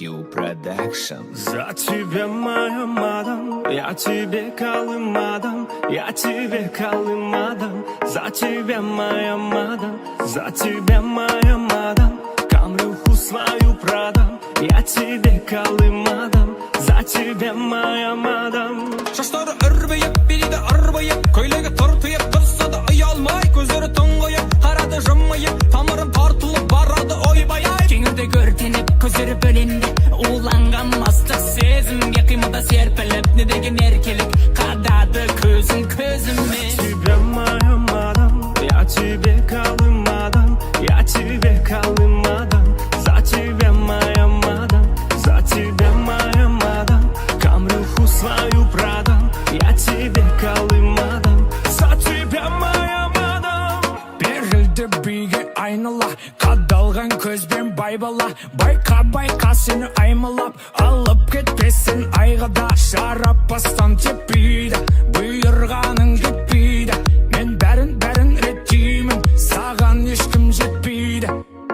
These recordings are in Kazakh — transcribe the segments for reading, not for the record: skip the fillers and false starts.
Q Production. За тебя, моя мадам, я тебе калым мадам, я тебе калым мадам. За тебя, моя мадам, за тебя, моя мадам, камрюху свою продам. Я тебе калым мадам, за тебя, моя мадам. Şaşları örveyip, biri de arbayıp, köylege tartıyıp, dursa da ayalmay, gözleri tongoyup, karada jımmayıp, tamarım tartılıp, barada oybayay. Kengirde görtenip, gözleri bölünde, uğlangan mastık sezimge, kıymada serpilip, ne degen erkelik, kadadı közüm közüme. Тебя, моя мадам, я тебе калым мадам, я тебе калым мадам. За тебя, моя мадам, за тебя, моя мадам, камрюху свою продам. Я тебе калым мадам, за тебя, моя мадам. Berildi büyüge aynala, kadalgan közben baybala. Bayka bayka seni aymалап, alıp ketpesin aygada. Şarap bastan tepiydi, buyurganın gitpiydi. Men bärin rettiymin, sağan eşkim jetpiydi.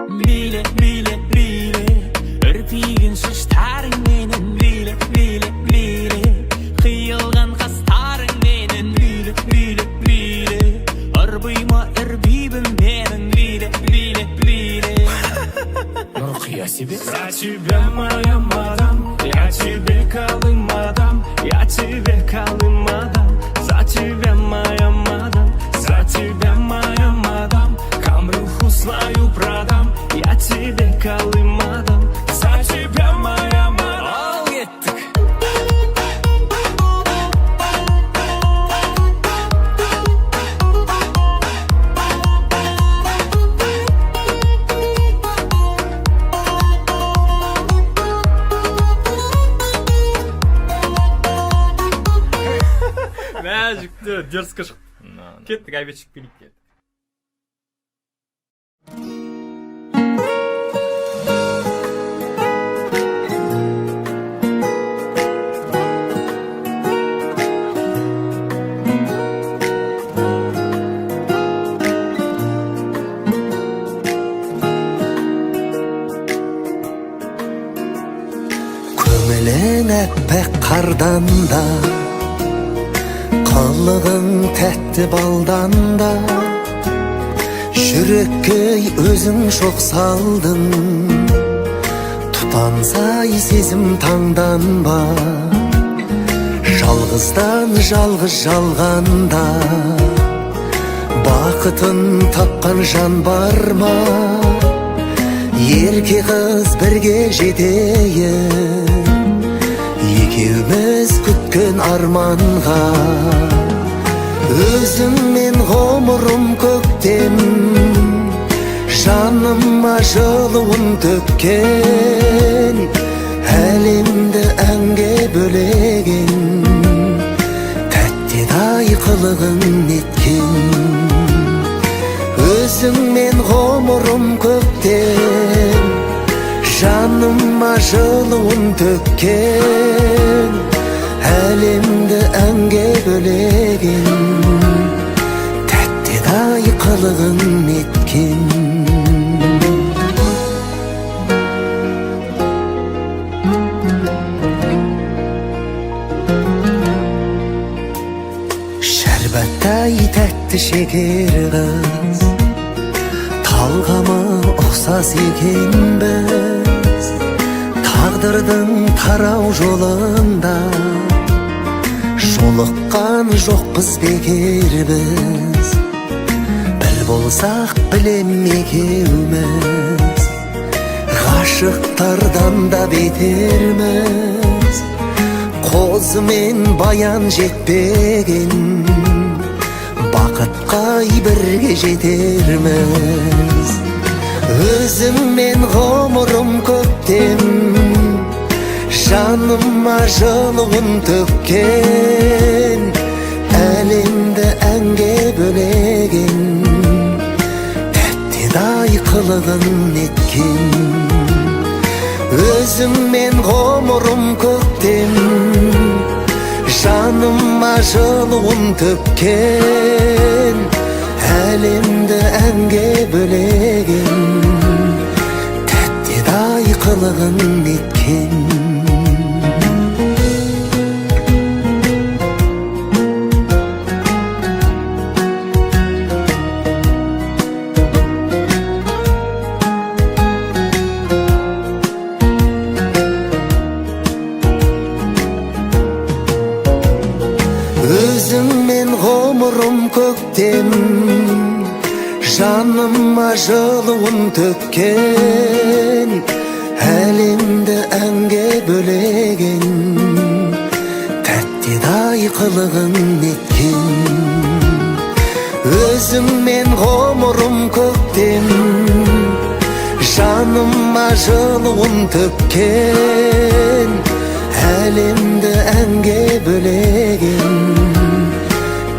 Bile bile bile, örpigin şiştarın menen. Bile bile bile, kıyılgan kastarın menen. Bile bile bile, arbıyma erbibim menen. Bile bile bile. Nurkiya себе. За тебя, моя мадам, я тебе калым мадам, я тебе калым мадам. За тебя, моя мадам, за тебя, моя мадам, камрюху свою продам. Я тебе калым мадам, за тебя, моя мадам. Al yettik. Мәжікті дерзко шық. Кеттік, әйбет шық келіп келді. Көмілің әппәк қардан да, қылығың тәтті балдан да. Жүрекке өзің шоқ салдың, тұтансай сезім таңданба. Жалғыздан жалғыз жалғанда, бақытын тапқан жан бар ма? Ерке қыз бірге жетейін, екеуміз күткен арманға. Өзіңмен ғұмырым көктем, жаныма жылуын төккен. Әлемді әнге бөлеген, тәттідай қылығын неткен. Өзіңмен ғұмырым көктем, жаныма жылуын төккен. Әлемді әнге бөлеген, тәттідай қылығын неткен. Шәрбәттай тәтті шекер қыз, талғамы ұқсас екенбіз. Тағдырдың тарау жолында, жолыққан жоқпыз бекер біз. Бір болсақ білем екеуміз, ғашықтардан да бетерміз. Қозы мен баян жетпеген, бақытқа бірге жетерміз. Өзіңмен ғұмырым көктем, жаныма жылуын төккен. Әлемді әнге бөлеген, тәттідай қылығын неткен. Өзіңмен ғұмырым көктем, жаныма жылуын төккен. Әлемді әнге бөлеген, тәттідай қылығын кылыгын неткен. Өзің мен ғұмырым көктем, жаныма жылуын төккен, әлемді әнге бөлеген, тәттідай қылығын неткен. Өзің мен ғұмырым көктем, жаныма жылуын төккен, әлемді әнге бөлеген,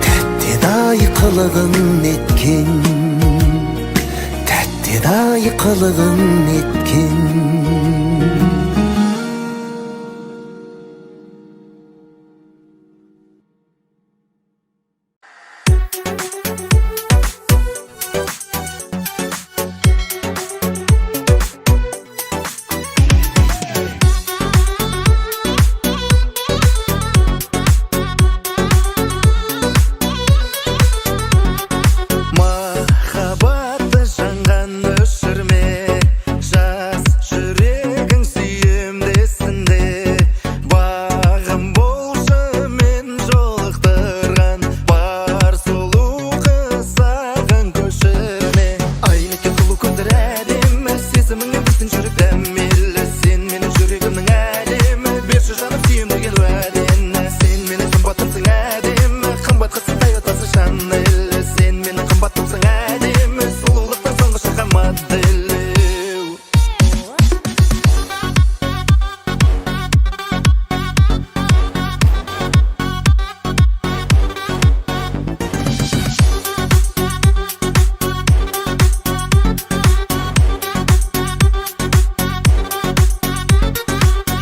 тәттідай қылығын неткен, тәттідай қылығын неткен. Махаббаты жанған өшірме, жас жүрегің сүйемдесінде. Бағым болшы мен жолықтырған, бар сұлу қыз саған көшірме. Айнекке сұлу көздер әдемі, сезіміңе біздің жүрек дәмелі. Сен менің жүрегімнің әлемі, берші жаным сүйемдеген уәдені. Сен менің қымбатымсың әдемі, қымбатқысың Тойотасы Шанель. Сен менің қымбатымсың әдемі, сұлулықтың соңғы шыққан моделі.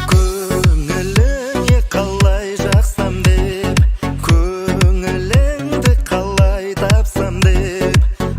Көңіліңе қалай жақсам деп, көңіліңді қалай тапсам деп,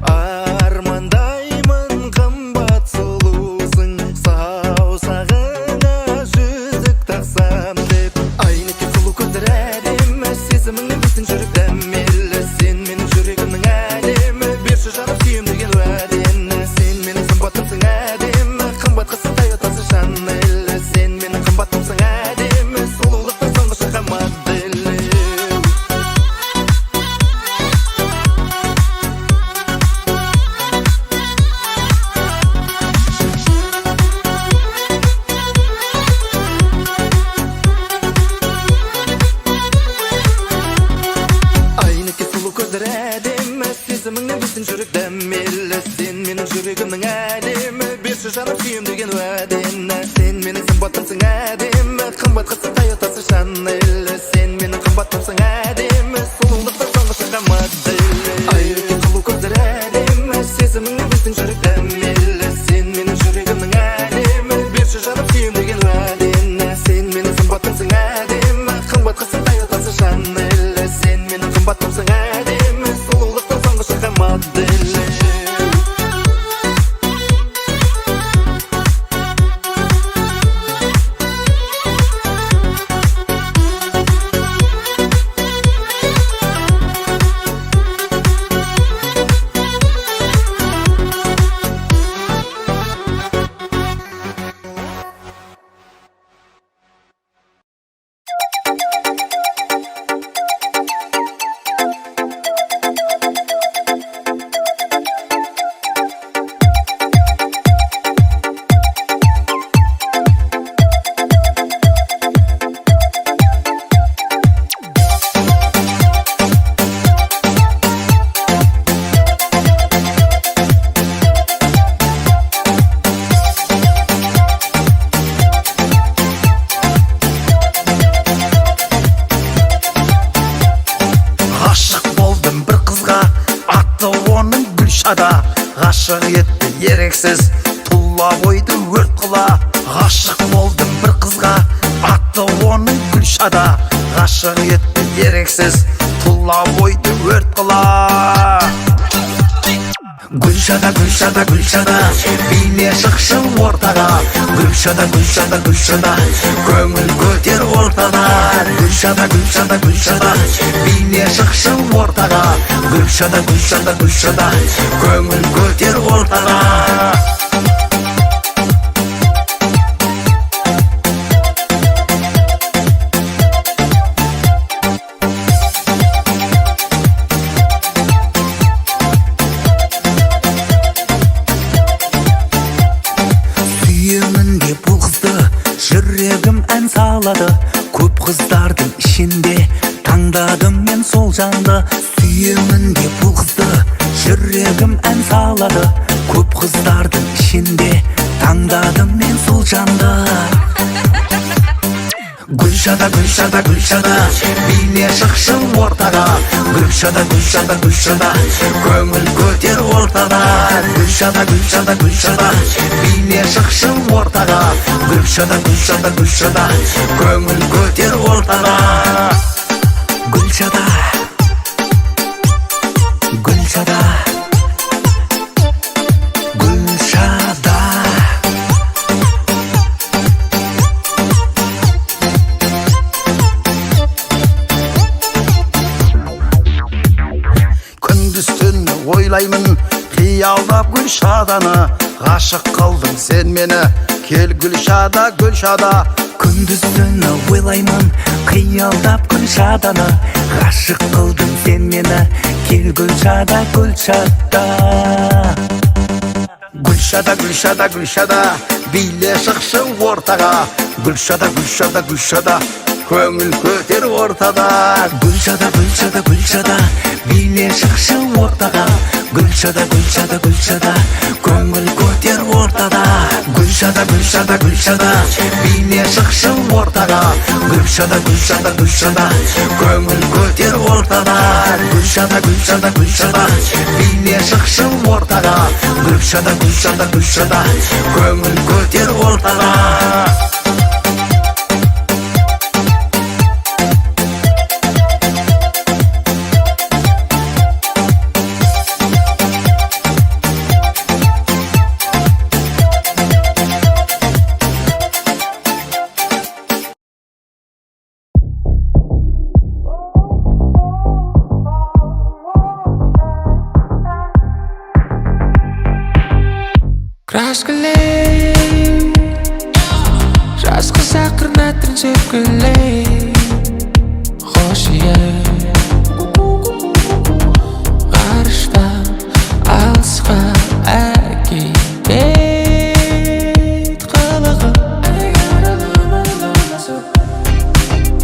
армандаймын қымбат сұлусың, саусағыңа жүзік тақсам деп. Айнекке сұлу көздер әдемі, сезіміңе біздің жүрек дәмелі. Сен менің жүрегімнің әлемі, берші жаным сүйемдеген уәдені. Сен менің қымбатымсың әдемі, қымбатқысың Тойотасы Шанель. Сен менің қымбатымсың әдемі, сұлулықтың соңғы шыққан моделі. Айнекке сұлу көздер әдемі, сезіміңе біздің жүрек дәмелі. Сен менің жүрегімнің әлемі, берші жаным сүйемдеген уәдені. Сен менің қымбатымсың әдемі, қымбатқысың Тойотасы Шанель. Сен менің қымбатымсың әдемі, сұлулықтың соңғы шыққан моделі. Айнекке сұлу көздер әдемі, сезіміңе біздің жүрек дәмелі. Сен менің жүрегімнің әлемі, берші жаным сүйемдеген уәдені. Сен менің қымбатымсың әдемі, қымбатқысың Тойотасы Шанель. Сен менің қымбатымсың әдемі, сұлулықтың соңғы шыққан моделі. ада ғашық етті ерексіз тұла бойды өрт қыла. Ғашық болдым бір қызға, атты оның Гүлшада. Ғашық етті ерексіз тұла бойды өрт қыла. Gülşada Gülşada Gülşada Beyne şıkşın ortaga Gülşada Gülşada Gülşada Köngül köter ortada Gülşada Gülşada Gülşada Beyne şıkşın ortaga Gülşada Gülşada Gülşada Köngül köter ortada Жүрегім ән салады көп қыздардың ішінде таңдадым мен сол жанды сүйемін деп бұл қызды жүрегім ән салады көп қыздардың ішінде таңдадым мен сол жанды Gülşada Gülşada Gülşada Beyne şıkşın ortaga Gülşada Gülşada Gülşada Köngül köter ortada Gülşada Gülşada Gülşada Beyne şıkşın ortaga Gülşada Gülşada Gülşada Köngül köter ortada Gülşada Gülşada Gülşada Күндіз-түні ойлаймын қиялдап Гүлшаданы ғашық қылдың сен мені кел Гүлшада Гүлшада Күндіз-түні ойлаймын қиялдап Гүлшаданы ғашық қылдың сен мені кел Гүлшада Гүлшада Gülşada Gülşada Gülşada Beyle şıkşın ortaga Gülşada Gülşada Gülşada Köngül köter ortada Gülşada Gülşada Gülşada Beyle şıkşın ortaga Gülşada Gülşada Gülşada Köngül köter ortada Gülşada Gülşada Gülşada Beyle şıkşın ortaga Gülşada Gülşada Gülşada Köngül köter ortada Gülşada Gülşada Gülşada Beyle şıkşın ortaga Gülşada Gülşada Gülşada Köngül köter ortada Краскалей Жазғы сақырнаттың сөпкілей Хош ие Ғарышта алысқа әкелет қылығы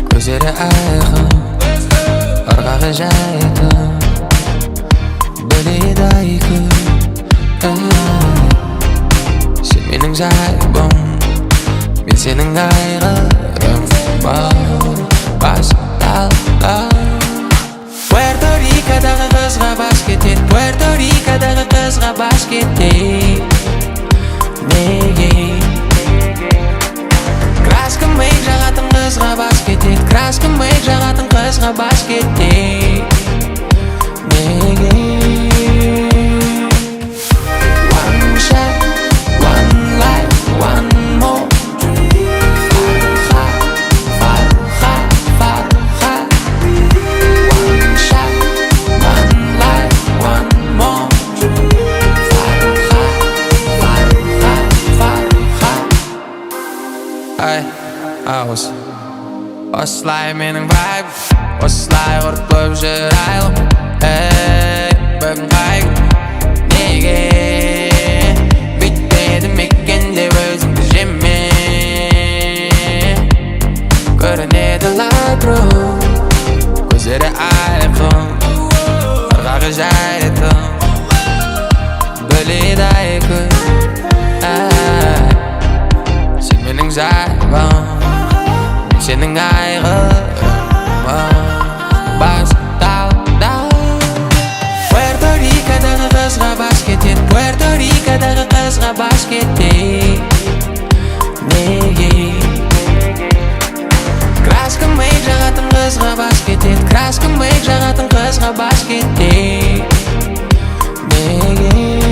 Көздері айқын Ырғағы жайқын Біледі айқын Менің жайбым Мен сенің айғырым Басталды Пуэрто Рикодағы қызға бас кетет Пуэрто Рикодағы қызға бас кетет Неге Краска мейк жағатын қызға бас кетет Краска мейк жағатын қызға бас кетет Неге One shot One more Farha One shot, one life, one more Farha Hey, Osla менің vibe Osla ұрып көп жүр айлым Hey, бүгін қайгым Неге Мекенде өзіңді жеме Көрінеді лайтру Көздері айқын Ырғағы жайқын Біледі айқын Сен менің жайбым Мен сенің айғырым Басталды Пуэрто Рикодағы қызға бас кетет Пуэрто Рикодағы қызға бас кетет Неге Краска мейк жағатын қызға бас кетет Краска мейк жағатын қызға бас кетет Неге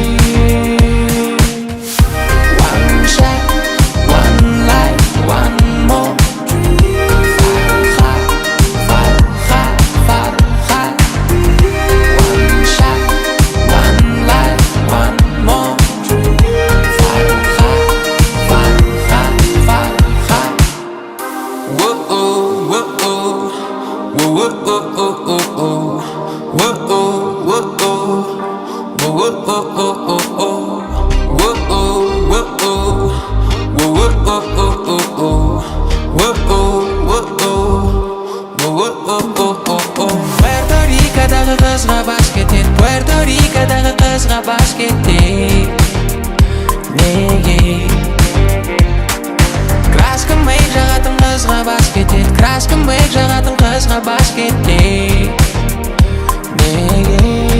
Puerto Rico'дағы қызға бас кетеді Puerto Rico'дағы қызға бас кетеді неге краска мейк жағатын қызға бас кетеді краска мейк жағатын қызға бас кетеді неге